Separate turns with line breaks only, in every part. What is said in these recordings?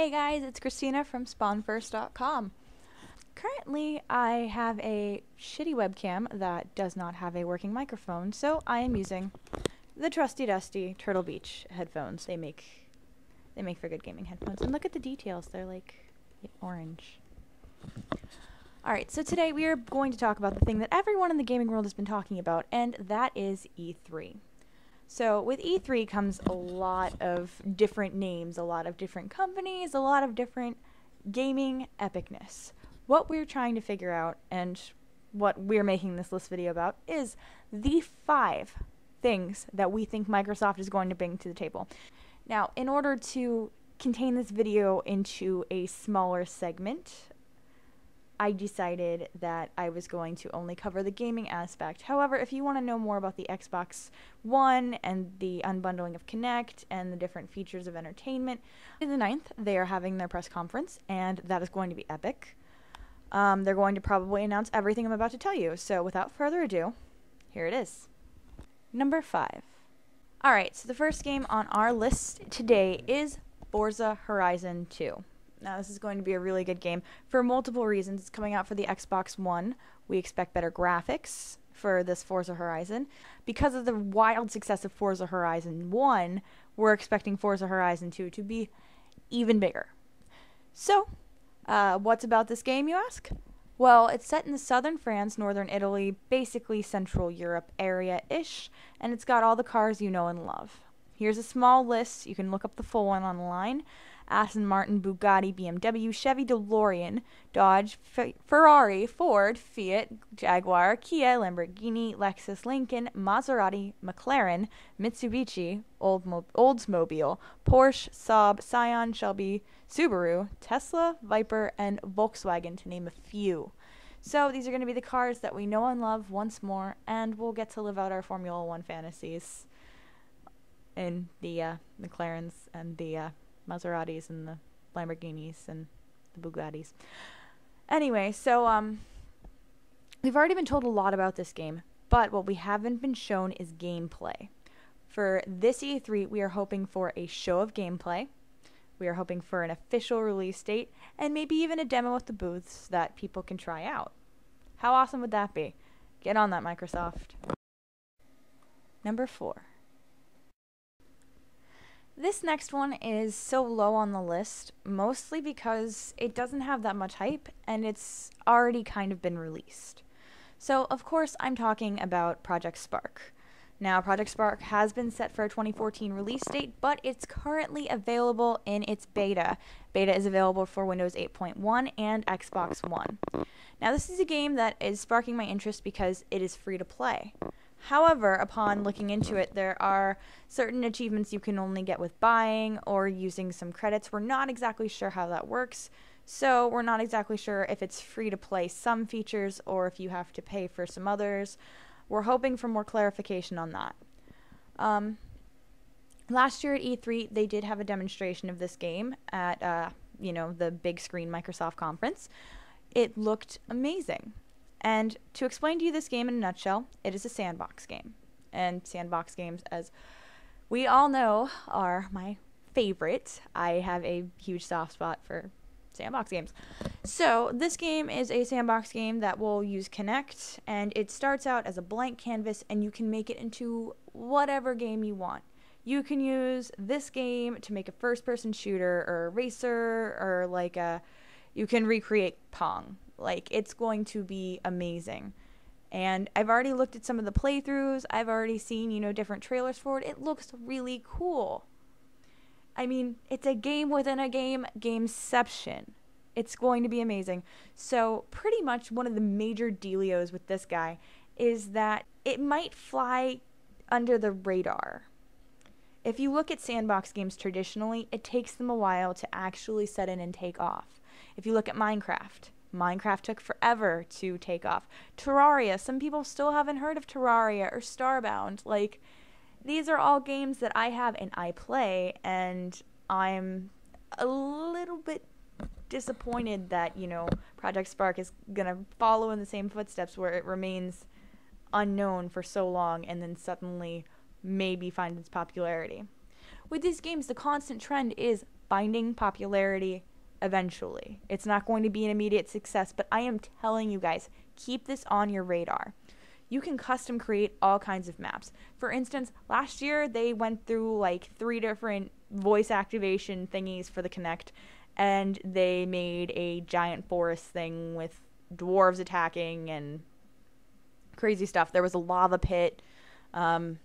Hey guys, it's Christina from SpawnStaffer.com. Currently, I have a shitty webcam that does not have a working microphone, so I am using the trusty dusty Turtle Beach headphones. They make for good gaming headphones. And look at the details, they're like orange. Alright, so today we are going to talk about the thing that everyone in the gaming world has been talking about, and that is E3. So with E3 comes a lot of different names, a lot of different companies, a lot of different gaming epicness. What we're trying to figure out, and what we're making this list video about, is the 5 things that we think Microsoft is going to bring to the table. Now, in order to contain this video into a smaller segment, I decided that I was going to only cover the gaming aspect. However, if you want to know more about the Xbox One and the unbundling of Kinect and the different features of entertainment, on the 9th, they are having their press conference, and that is going to be epic. They're going to probably announce everything I'm about to tell you, so without further ado, here it is. Number 5. Alright, so the first game on our list today is Forza Horizon 2. Now, this is going to be a really good game for multiple reasons. It's coming out for the Xbox One. We expect better graphics for this Forza Horizon. Because of the wild success of Forza Horizon 1, we're expecting Forza Horizon 2 to be even bigger. So, what's about this game, you ask? Well, it's set in the southern France, northern Italy, basically Central Europe area-ish, and it's got all the cars you know and love. Here's a small list. You can look up the full one online. Aston Martin, Bugatti, BMW, Chevy, DeLorean, Dodge, Ferrari, Ford, Fiat, Jaguar, Kia, Lamborghini, Lexus, Lincoln, Maserati, McLaren, Mitsubishi, Oldsmobile, Porsche, Saab, Scion, Shelby, Subaru, Tesla, Viper, and Volkswagen, to name a few. So these are going to be the cars that we know and love once more, and we'll get to live out our Formula One fantasies in the McLarens and the Maseratis and the Lamborghinis and the Bugattis. Anyway, so we've already been told a lot about this game, but what we haven't been shown is gameplay. For this E3, we are hoping for a show of gameplay. We are hoping for an official release date, and maybe even a demo at the booths that people can try out. How awesome would that be? Get on that, Microsoft. Number 4. This next one is so low on the list, mostly because it doesn't have that much hype, and it's already kind of been released. So, of course, I'm talking about Project Spark. Now, Project Spark has been set for a 2014 release date, but it's currently available in its beta. Beta is available for Windows 8.1 and Xbox One. Now, this is a game that is sparking my interest because it is free to play. However, upon looking into it, there are certain achievements you can only get with buying or using some credits. We're not exactly sure how that works, so we're not exactly sure if it's free to play some features or if you have to pay for some others. We're hoping for more clarification on that. Last year at E3, they did have a demonstration of this game at, the big screen Microsoft conference. It looked amazing. And to explain to you this game in a nutshell, it is a sandbox game. And sandbox games, as we all know, are my favorite. I have a huge soft spot for sandbox games. So this game is a sandbox game that will use Kinect, and it starts out as a blank canvas, and you can make it into whatever game you want. You can use this game to make a first-person shooter or a racer, or you can recreate Pong. It's going to be amazing. And I've already looked at some of the playthroughs. I've already seen, different trailers for it. It looks really cool. I mean, it's a game within a game, gameception. It's going to be amazing. So, pretty much one of the major dealios with this guy is that it might fly under the radar. If you look at sandbox games traditionally, it takes them a while to actually set in and take off. If you look at Minecraft took forever to take off. Terraria, some people still haven't heard of Terraria or Starbound. These are all games that I have and I play, and I'm a little bit disappointed that, Project Spark is gonna follow in the same footsteps where it remains unknown for so long and then suddenly maybe find its popularity. With these games, the constant trend is finding popularity eventually. It's not going to be an immediate success, but I am telling you guys, keep this on your radar. You can custom create all kinds of maps. For instance, last year they went through like 3 different voice activation thingies for the Kinect, and they made a giant forest thing with dwarves attacking and crazy stuff. There was a lava pit, and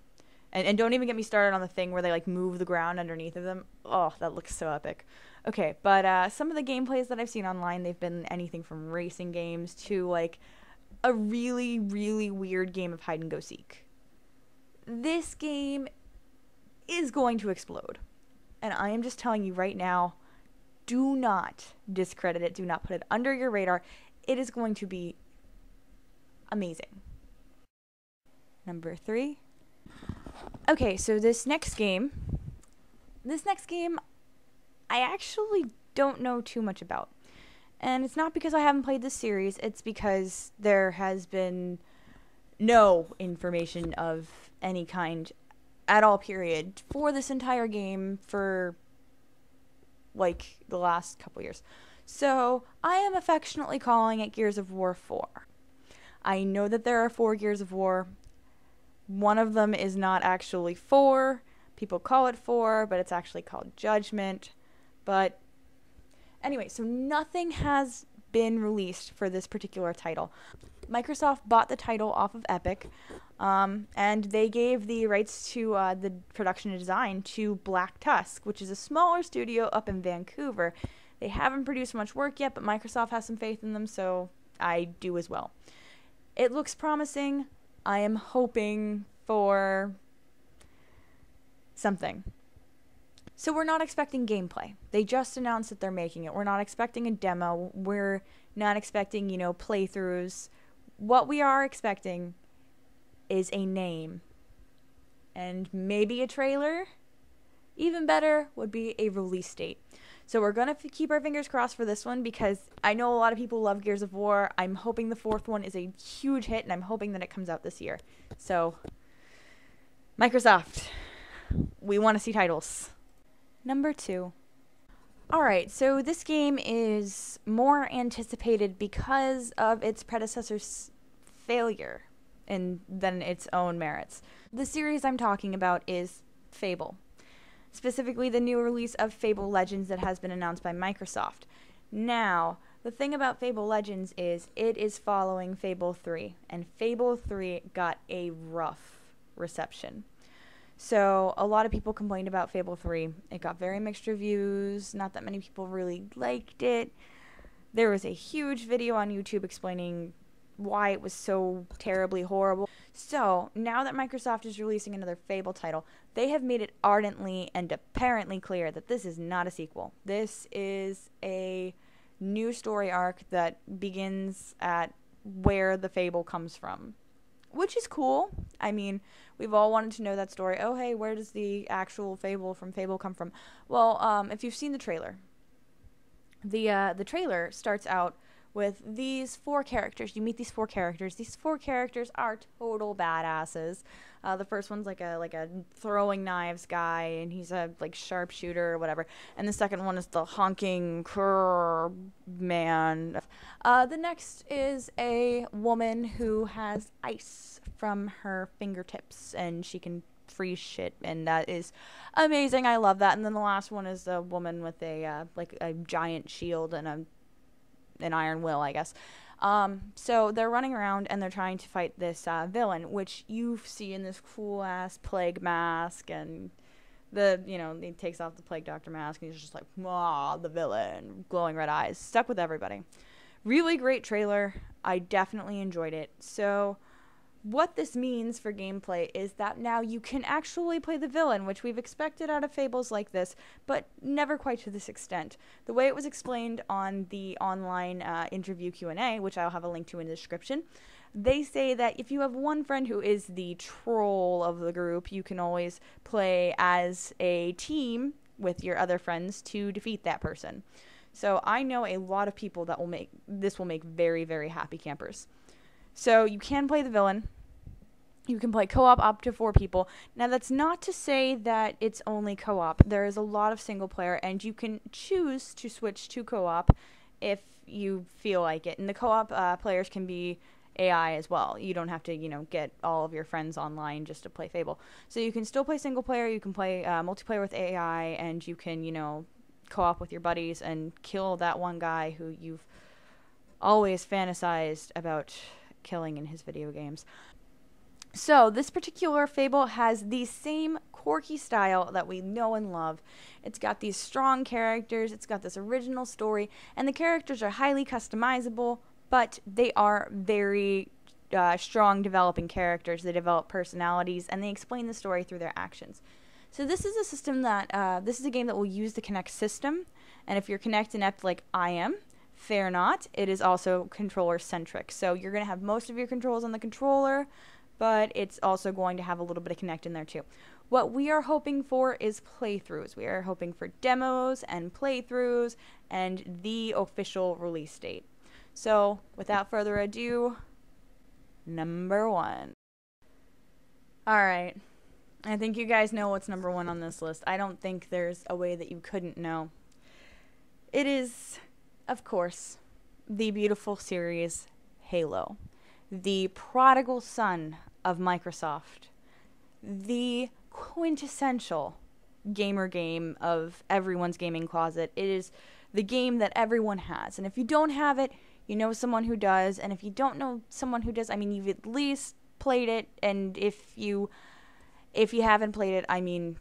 don't even get me started on the thing where they like move the ground underneath of them. Oh, that looks so epic. Okay, but some of the gameplays that I've seen online, they've been anything from racing games to like a really, really weird game of hide and go seek. This game is going to explode. And I am just telling you right now, do not discredit it. Do not put it under your radar. It is going to be amazing. Number 3. Okay, so this next game, I actually don't know too much about. And it's not because I haven't played this series, it's because there has been no information of any kind at all, period, for this entire game for like the last couple years. So I am affectionately calling it Gears of War 4. I know that there are 4 Gears of War. One of them is not actually 4. People call it 4, but it's actually called Judgment. But anyway, so nothing has been released for this particular title. Microsoft bought the title off of Epic, and they gave the rights to the production and design to Black Tusk, which is a smaller studio up in Vancouver. They haven't produced much work yet, but Microsoft has some faith in them, so I do as well. It looks promising. I am hoping for something. So we're not expecting gameplay. They just announced that they're making it. We're not expecting a demo. We're not expecting, playthroughs. What we are expecting is a name and maybe a trailer. Even better would be a release date. So we're going to keep our fingers crossed for this one because I know a lot of people love Gears of War. I'm hoping the 4th one is a huge hit, and I'm hoping that it comes out this year. So, Microsoft, we want to see titles. Number 2. Alright, so this game is more anticipated because of its predecessor's failure than its own merits. The series I'm talking about is Fable. Specifically, the new release of Fable Legends that has been announced by Microsoft. Now, the thing about Fable Legends is it is following Fable 3, and Fable 3 got a rough reception. So, a lot of people complained about Fable 3. It got very mixed reviews. Not that many people really liked it. There was a huge video on YouTube explaining why it was so terribly horrible. So, now that Microsoft is releasing another Fable title, they have made it ardently and apparently clear that this is not a sequel. This is a new story arc that begins at where the Fable comes from. Which is cool. I mean, we've all wanted to know that story. Oh, hey, where does the actual Fable from Fable come from? Well, if you've seen the trailer, the trailer starts out with these 4 characters. You meet these 4 characters. These 4 characters are total badasses. The first one's like a throwing knives guy, and he's a sharpshooter or whatever. And the second one is the honking man. The next is a woman who has ice from her fingertips, and she can freeze shit, and that is amazing. I love that. And then the last one is a woman with a giant shield and an iron will, I guess. So they're running around and they're trying to fight this villain, which you see in this cool ass plague mask, and he takes off the plague doctor mask and he's just like, the villain, glowing red eyes, stuck with everybody. Really great trailer. I definitely enjoyed it. So what this means for gameplay is that now you can actually play the villain, which we've expected out of Fables like this, but never quite to this extent. The way it was explained on the online interview Q&A, which I'll have a link to in the description, they say that if you have one friend who is the troll of the group, you can always play as a team with your other friends to defeat that person. So I know a lot of people that will make very, very happy campers. So you can play the villain. You can play co-op up to 4 people. Now, that's not to say that it's only co-op. There is a lot of single player, and you can choose to switch to co-op if you feel like it. And the co-op players can be AI as well. You don't have to, get all of your friends online just to play Fable. So you can still play single player, you can play multiplayer with AI, and you can, co-op with your buddies and kill that one guy who you've always fantasized about killing in his video games. So this particular Fable has the same quirky style that we know and love. It's got these strong characters, it's got this original story, and the characters are highly customizable, but they are very strong developing characters. They develop personalities, and they explain the story through their actions. So this is a system that, this is a game that will use the Kinect system, and if you're Kinect inept like I am, fear not, it is also controller-centric. So you're going to have most of your controls on the controller, but it's also going to have a little bit of Kinect in there too. What we are hoping for is playthroughs. We are hoping for demos and playthroughs and the official release date. So, without further ado, number 1. Alright, I think you guys know what's number 1 on this list. I don't think there's a way that you couldn't know. It is, of course, the beautiful series Halo. The prodigal son of Microsoft, the quintessential gamer game of everyone's gaming closet. It is the game that everyone has, and if you don't have it, you know someone who does, and if you don't know someone who does, I mean, you've at least played it, and if you haven't played it, I mean,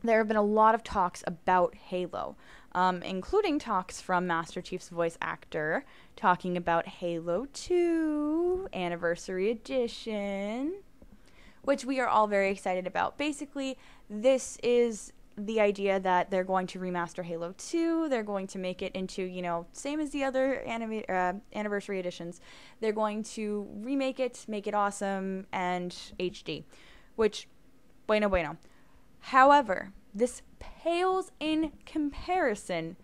there have been a lot of talks about Halo, including talks from Master Chief's voice actor talking about Halo 2 Anniversary Edition, which we are all very excited about. Basically, this is the idea that they're going to remaster Halo 2. They're going to make it into, same as the other Anniversary Editions. They're going to remake it, make it awesome, and HD, which, bueno bueno. However, this pales in comparison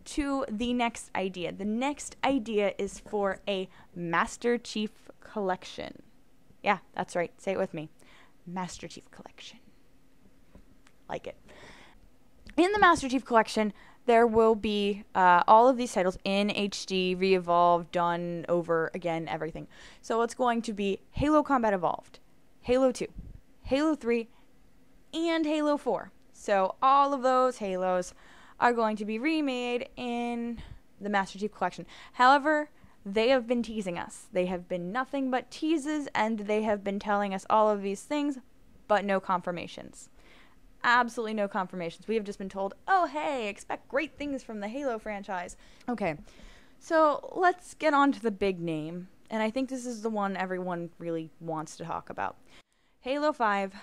to the next idea. The next idea is for a Master Chief Collection. Yeah, that's right. Say it with me. Master Chief Collection. Like it. In the Master Chief Collection, there will be all of these titles in HD, re-evolved, done over again, everything. So it's going to be Halo Combat Evolved, Halo 2, Halo 3, and Halo 4. So all of those Halos are going to be remade in the Master Chief Collection. However, they have been teasing us. They have been nothing but teases, and they have been telling us all of these things, but no confirmations. Absolutely no confirmations. We have just been told, oh hey, expect great things from the Halo franchise. Okay, so let's get on to the big name, and I think this is the one everyone really wants to talk about. Halo 5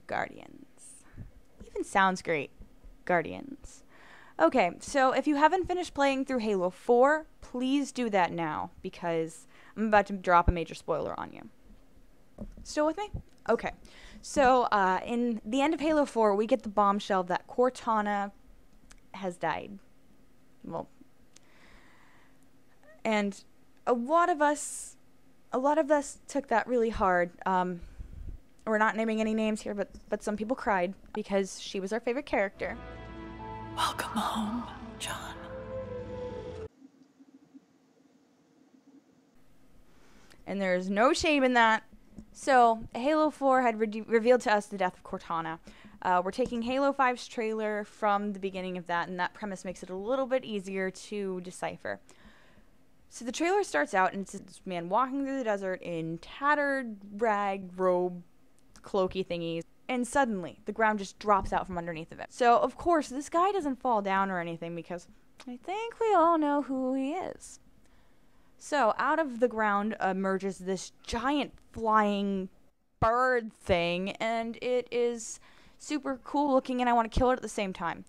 Guardians. Even sounds great. Guardians. Okay, so if you haven't finished playing through Halo 4, please do that now, because I'm about to drop a major spoiler on you. Still with me? Okay. So, in the end of Halo 4, we get the bombshell that Cortana has died. Well, and a lot of us took that really hard. We're not naming any names here, but some people cried because she was our favorite character. Welcome home, John. And there's no shame in that. So, Halo 4 had revealed to us the death of Cortana. We're taking Halo 5's trailer from the beginning of that, and that premise makes it a little bit easier to decipher. So the trailer starts out, and it's this man walking through the desert in tattered rag, robe, cloaky thingies, and suddenly the ground just drops out from underneath of it. So, of course, this guy doesn't fall down or anything, because I think we all know who he is. So, out of the ground emerges this giant flying bird thing, and it is super cool looking, and I want to kill it at the same time.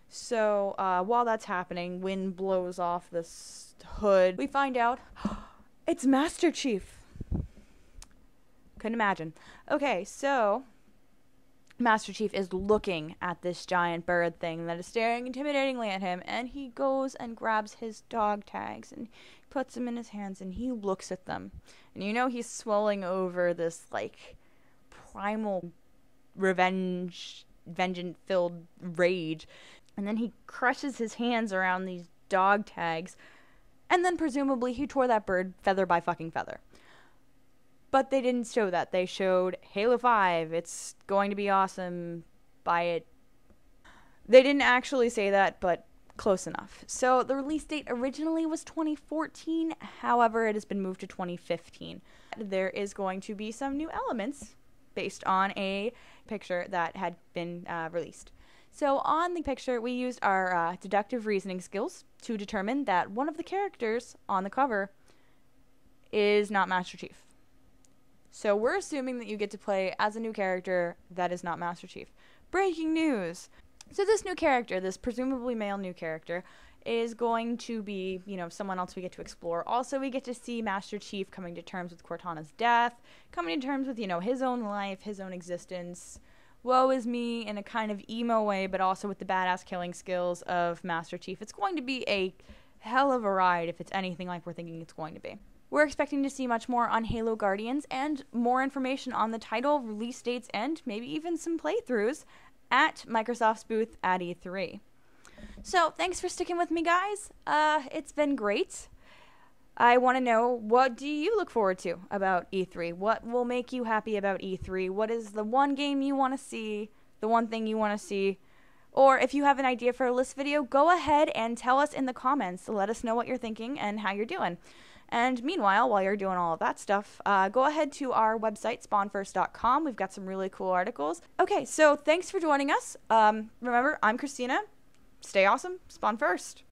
So, while that's happening, wind blows off this hood. We find out it's Master Chief. Couldn't imagine. Okay, so Master Chief is looking at this giant bird thing that is staring intimidatingly at him, and he goes and grabs his dog tags and puts them in his hands, and he looks at them. And you know he's swelling over this, like, primal vengeance-filled rage. And then he crushes his hands around these dog tags, and then presumably he tore that bird feather by fucking feather. But they didn't show that. They showed Halo 5. It's going to be awesome. Buy it. They didn't actually say that, but close enough. So the release date originally was 2014. However, it has been moved to 2015. There is going to be some new elements based on a picture that had been released. So on the picture, we used our deductive reasoning skills to determine that one of the characters on the cover is not Master Chief. So we're assuming that you get to play as a new character that is not Master Chief. Breaking news! So this new character, this presumably male new character, is going to be, you know, someone else we get to explore. Also, we get to see Master Chief coming to terms with Cortana's death, coming to terms with, you know, his own life, his own existence. Woe is me in a kind of emo way, but also with the badass killing skills of Master Chief. It's going to be a hell of a ride if it's anything like we're thinking it's going to be. We're expecting to see much more on Halo Guardians and more information on the title, release dates, and maybe even some playthroughs at Microsoft's booth at E3. So, thanks for sticking with me, guys. It's been great. I want to know, what do you look forward to about E3? What will make you happy about E3? What is the one game you want to see, the one thing you want to see? Or if you have an idea for a list video, go ahead and tell us in the comments. Let us know what you're thinking and how you're doing. And meanwhile, while you're doing all of that stuff, go ahead to our website, SpawnFirst.com. We've got some really cool articles. Okay, so thanks for joining us. Remember, I'm Christina. Stay awesome. Spawn first.